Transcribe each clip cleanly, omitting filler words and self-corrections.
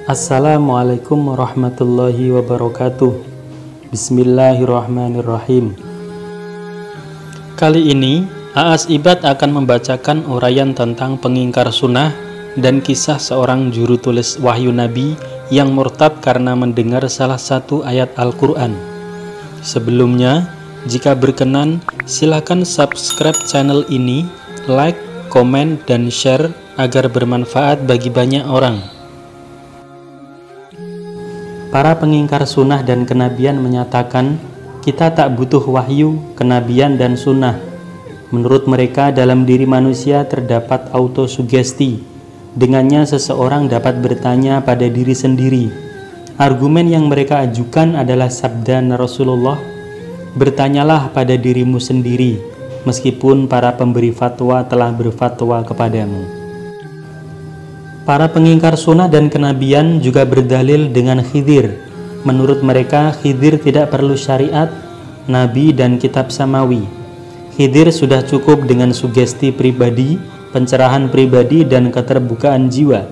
Assalamualaikum warahmatullahi wabarakatuh. Bismillahirrahmanirrahim. Kali ini Aas Ibad akan membacakan uraian tentang pengingkar sunnah dan kisah seorang juru tulis wahyu Nabi yang murtad karena mendengar salah satu ayat Al-Quran. Sebelumnya, jika berkenan, silakan subscribe channel ini, like, komen, dan share agar bermanfaat bagi banyak orang. Para pengingkar sunnah dan kenabian menyatakan, kita tak butuh wahyu, kenabian, dan sunnah. Menurut mereka, dalam diri manusia terdapat autosugesti. Dengannya seseorang dapat bertanya pada diri sendiri. Argumen yang mereka ajukan adalah sabda Rasulullah, bertanyalah pada dirimu sendiri, meskipun para pemberi fatwa telah berfatwa kepadamu. Para pengingkar sunnah dan kenabian juga berdalil dengan Khidir. Menurut mereka, Khidir tidak perlu syariat, nabi, dan kitab samawi. Khidir sudah cukup dengan sugesti pribadi, pencerahan pribadi, dan keterbukaan jiwa.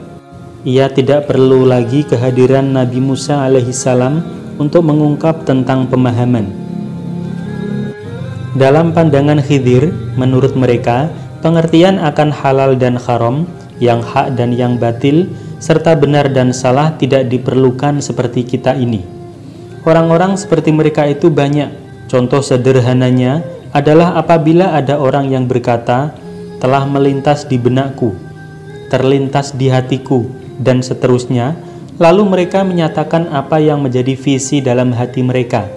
Ia tidak perlu lagi kehadiran Nabi Musa alaihissalam untuk mengungkap tentang pemahaman. Dalam pandangan Khidir, menurut mereka, pengertian akan halal dan haram, yang hak dan yang batil, serta benar dan salah tidak diperlukan seperti kita ini. Orang-orang seperti mereka itu banyak. Contoh sederhananya adalah apabila ada orang yang berkata, telah melintas di benakku, terlintas di hatiku, dan seterusnya, lalu mereka menyatakan apa yang menjadi visi dalam hati mereka.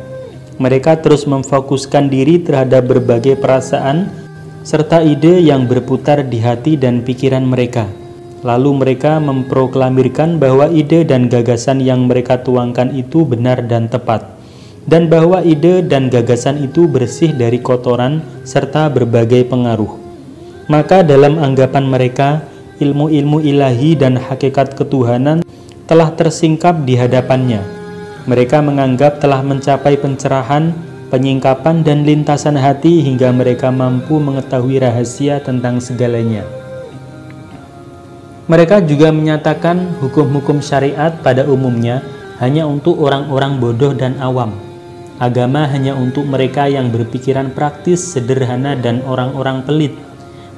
Mereka terus memfokuskan diri terhadap berbagai perasaan serta ide yang berputar di hati dan pikiran mereka. Lalu mereka memproklamirkan bahwa ide dan gagasan yang mereka tuangkan itu benar dan tepat, dan bahwa ide dan gagasan itu bersih dari kotoran serta berbagai pengaruh. Maka dalam anggapan mereka, ilmu-ilmu ilahi dan hakikat ketuhanan telah tersingkap di hadapannya. Mereka menganggap telah mencapai pencerahan, penyingkapan, dan lintasan hati hingga mereka mampu mengetahui rahasia tentang segalanya. Mereka juga menyatakan hukum-hukum syariat pada umumnya hanya untuk orang-orang bodoh dan awam. Agama hanya untuk mereka yang berpikiran praktis, sederhana, dan orang-orang pelit.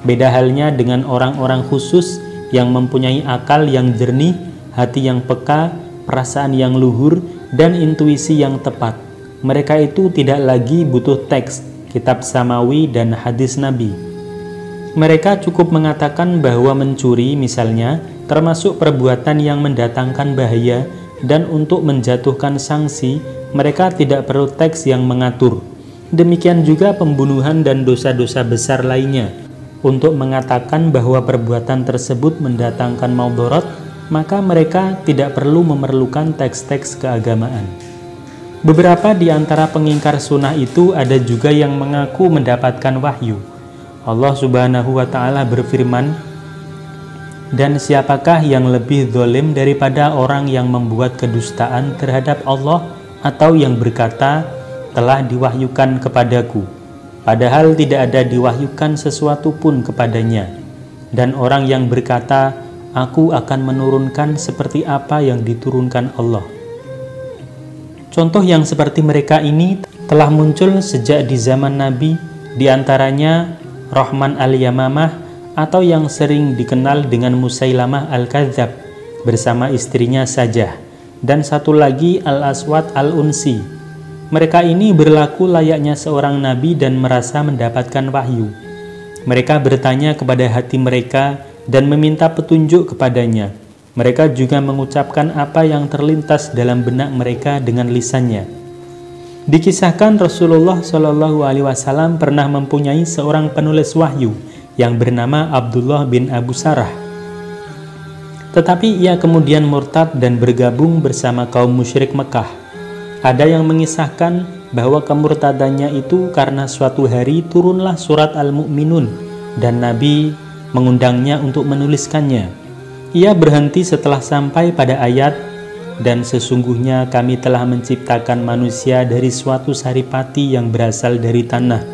Beda halnya dengan orang-orang khusus yang mempunyai akal yang jernih, hati yang peka, perasaan yang luhur, dan intuisi yang tepat. Mereka itu tidak lagi butuh teks, kitab samawi, dan hadis Nabi. Mereka cukup mengatakan bahwa mencuri misalnya termasuk perbuatan yang mendatangkan bahaya, dan untuk menjatuhkan sanksi, mereka tidak perlu teks yang mengatur. Demikian juga pembunuhan dan dosa-dosa besar lainnya. Untuk mengatakan bahwa perbuatan tersebut mendatangkan maudharat, maka mereka tidak perlu memerlukan teks-teks keagamaan. Beberapa di antara pengingkar sunnah itu ada juga yang mengaku mendapatkan wahyu. Allah Subhanahu wa Ta'ala berfirman, "Dan siapakah yang lebih zalim daripada orang yang membuat kedustaan terhadap Allah atau yang berkata, telah diwahyukan kepadaku, padahal tidak ada diwahyukan sesuatu pun kepadanya, dan orang yang berkata, aku akan menurunkan seperti apa yang diturunkan Allah." Contoh yang seperti mereka ini telah muncul sejak di zaman Nabi, diantaranya Rahman al-Yamamah atau yang sering dikenal dengan Musailamah al-Kadzab bersama istrinya Sajah, dan satu lagi Al-Aswad al-Unsi. Mereka ini berlaku layaknya seorang nabi dan merasa mendapatkan wahyu. Mereka bertanya kepada hati mereka dan meminta petunjuk kepadanya. Mereka juga mengucapkan apa yang terlintas dalam benak mereka dengan lisannya. Dikisahkan Rasulullah SAW pernah mempunyai seorang penulis wahyu yang bernama Abdullah bin Abu Sarah. Tetapi ia kemudian murtad dan bergabung bersama kaum musyrik Mekah. Ada yang mengisahkan bahwa kemurtadannya itu karena suatu hari turunlah surat Al-Mu'minun dan Nabi mengundangnya untuk menuliskannya. Ia berhenti setelah sampai pada ayat, dan sesungguhnya kami telah menciptakan manusia dari suatu saripati yang berasal dari tanah.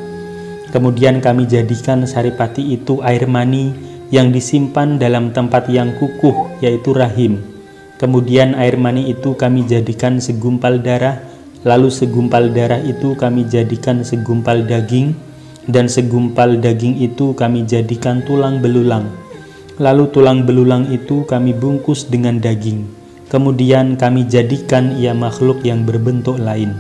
Kemudian kami jadikan saripati itu air mani yang disimpan dalam tempat yang kukuh, yaitu rahim. Kemudian air mani itu kami jadikan segumpal darah, lalu segumpal darah itu kami jadikan segumpal daging, dan segumpal daging itu kami jadikan tulang belulang. Lalu tulang belulang itu kami bungkus dengan daging. Kemudian kami jadikan ia makhluk yang berbentuk lain.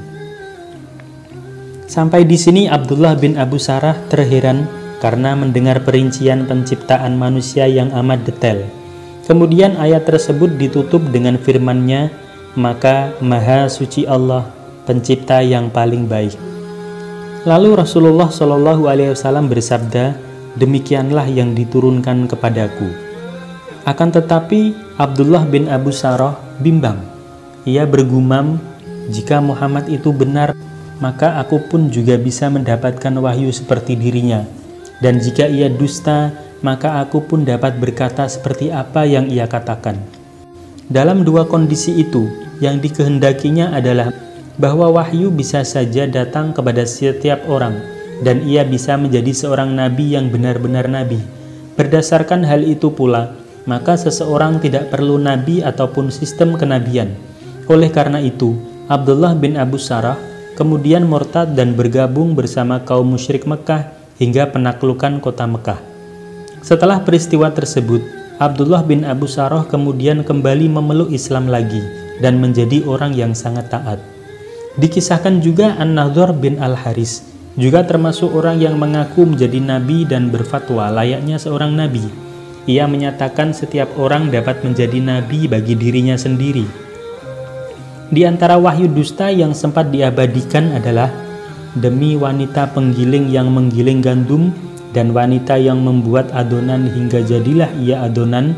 Sampai di sini Abdullah bin Abu Sarah terheran karena mendengar perincian penciptaan manusia yang amat detail. Kemudian ayat tersebut ditutup dengan firman-Nya, "Maka Maha Suci Allah, Pencipta yang paling baik." Lalu Rasulullah Shallallahu Alaihi Wasallam bersabda, "Demikianlah yang diturunkan kepadaku." Akan tetapi Abdullah bin Abu Sarah bimbang. Ia bergumam, "Jika Muhammad itu benar, maka aku pun juga bisa mendapatkan wahyu seperti dirinya. Dan jika ia dusta, maka aku pun dapat berkata seperti apa yang ia katakan." Dalam dua kondisi itu, yang dikehendakinya adalah bahwa wahyu bisa saja datang kepada setiap orang, dan ia bisa menjadi seorang nabi yang benar-benar nabi. Berdasarkan hal itu pula, maka seseorang tidak perlu nabi ataupun sistem kenabian. Oleh karena itu, Abdullah bin Abu Sarah kemudian murtad dan bergabung bersama kaum musyrik Mekah hingga penaklukan kota Mekah. Setelah peristiwa tersebut, Abdullah bin Abu Sarah kemudian kembali memeluk Islam lagi dan menjadi orang yang sangat taat. Dikisahkan juga An-Nadhr bin Al-Haris juga termasuk orang yang mengaku menjadi nabi dan berfatwa layaknya seorang nabi. Ia menyatakan setiap orang dapat menjadi nabi bagi dirinya sendiri. Di antara wahyu dusta yang sempat diabadikan adalah, "Demi wanita penggiling yang menggiling gandum dan wanita yang membuat adonan hingga jadilah ia adonan,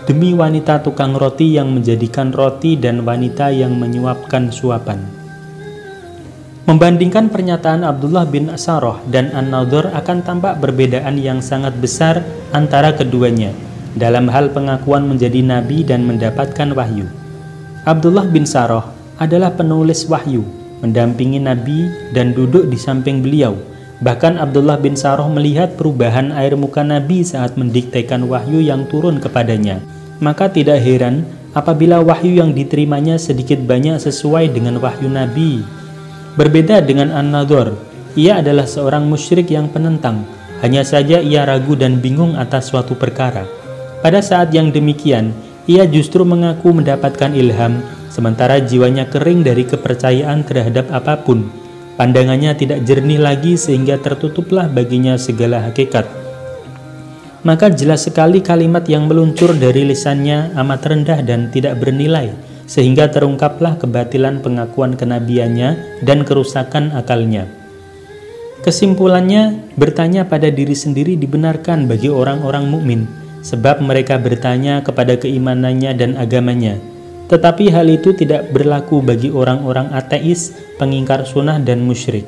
demi wanita tukang roti yang menjadikan roti dan wanita yang menyuapkan suapan." Membandingkan pernyataan Abdullah bin Sarah dan An-Nadhr akan tampak perbedaan yang sangat besar antara keduanya dalam hal pengakuan menjadi nabi dan mendapatkan wahyu. Abdullah bin Sarah adalah penulis wahyu, mendampingi Nabi dan duduk di samping beliau. Bahkan Abdullah bin Sarah melihat perubahan air muka Nabi saat mendiktekan wahyu yang turun kepadanya. Maka tidak heran apabila wahyu yang diterimanya sedikit banyak sesuai dengan wahyu Nabi. Berbeda dengan An-Nadhr, ia adalah seorang musyrik yang penentang. Hanya saja ia ragu dan bingung atas suatu perkara. Pada saat yang demikian, ia justru mengaku mendapatkan ilham, sementara jiwanya kering dari kepercayaan terhadap apapun. Pandangannya tidak jernih lagi sehingga tertutuplah baginya segala hakikat. Maka jelas sekali kalimat yang meluncur dari lisannya amat rendah dan tidak bernilai, sehingga terungkaplah kebatilan pengakuan kenabiannya dan kerusakan akalnya. Kesimpulannya, bertanya pada diri sendiri dibenarkan bagi orang-orang mukmin, sebab mereka bertanya kepada keimanannya dan agamanya. Tetapi hal itu tidak berlaku bagi orang-orang ateis, pengingkar sunnah dan musyrik.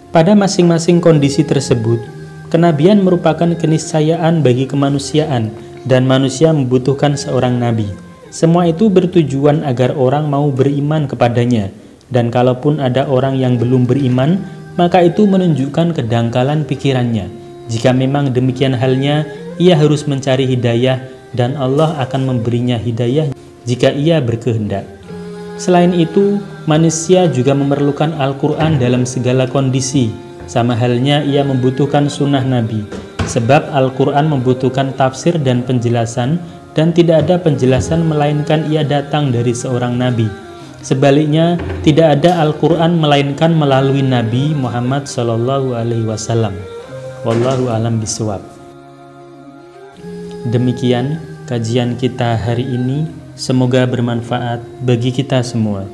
Pada masing-masing kondisi tersebut, kenabian merupakan keniscayaan bagi kemanusiaan dan manusia membutuhkan seorang nabi. Semua itu bertujuan agar orang mau beriman kepadanya, dan kalaupun ada orang yang belum beriman, maka itu menunjukkan kedangkalan pikirannya. Jika memang demikian halnya, ia harus mencari hidayah dan Allah akan memberinya hidayah jika ia berkehendak. Selain itu, manusia juga memerlukan Al-Quran dalam segala kondisi. Sama halnya ia membutuhkan sunnah Nabi, sebab Al-Quran membutuhkan tafsir dan penjelasan, dan tidak ada penjelasan melainkan ia datang dari seorang Nabi. Sebaliknya, tidak ada Al-Quran melainkan melalui Nabi Muhammad SAW. Wallahu a'lam bishawab. Demikian kajian kita hari ini, semoga bermanfaat bagi kita semua.